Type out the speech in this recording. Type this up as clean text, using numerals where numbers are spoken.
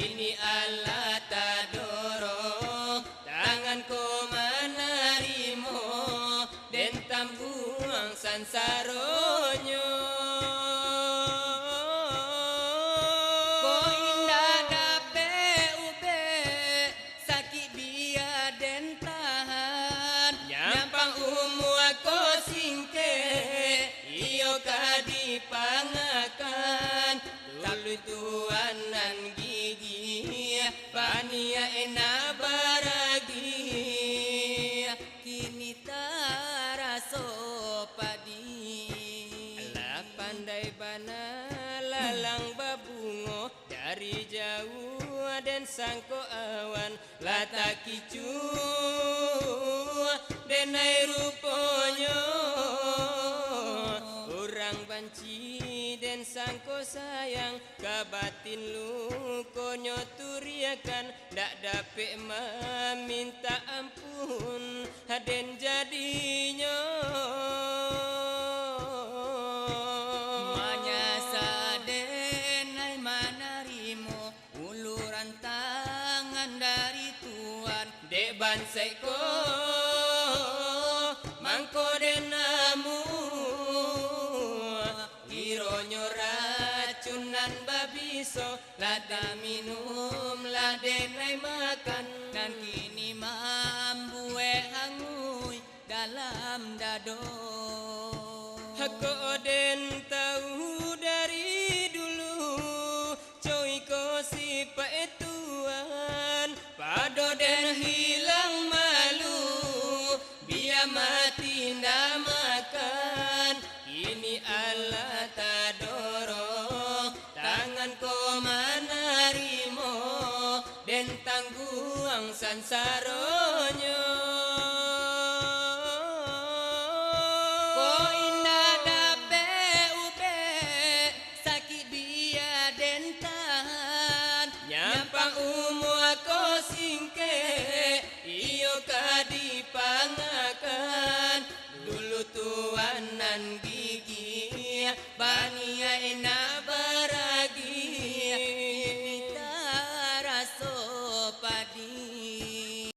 Kini Allah tadoro tanganku menarimo den tambuang sansaronyo. Ko indah dape ube sakit dia den tahan nyampang aku singke iyo kadipangakan tuluy tuanan gigi pania ena baragi kini taraso padi ala pandai bana lalang babungo dari jauh dan sangko awan lata kicu denai ruponyo orang banci den sangko sayang kabatin lukonyo turiakan dak dape meminta ampun den jadinyo manyasa denai manarimo uluran tangan dari Tuhan dek banseko mangko denamu ironyo racunan babiso lada minum ladenai makan dan kini mambue hangui dalam dado aku den tahu dari dulu coy ko si paetuan pado den hilang malu biar mati ndak makan kini Allah tadoro tanganku menarimo den tangguang sansaro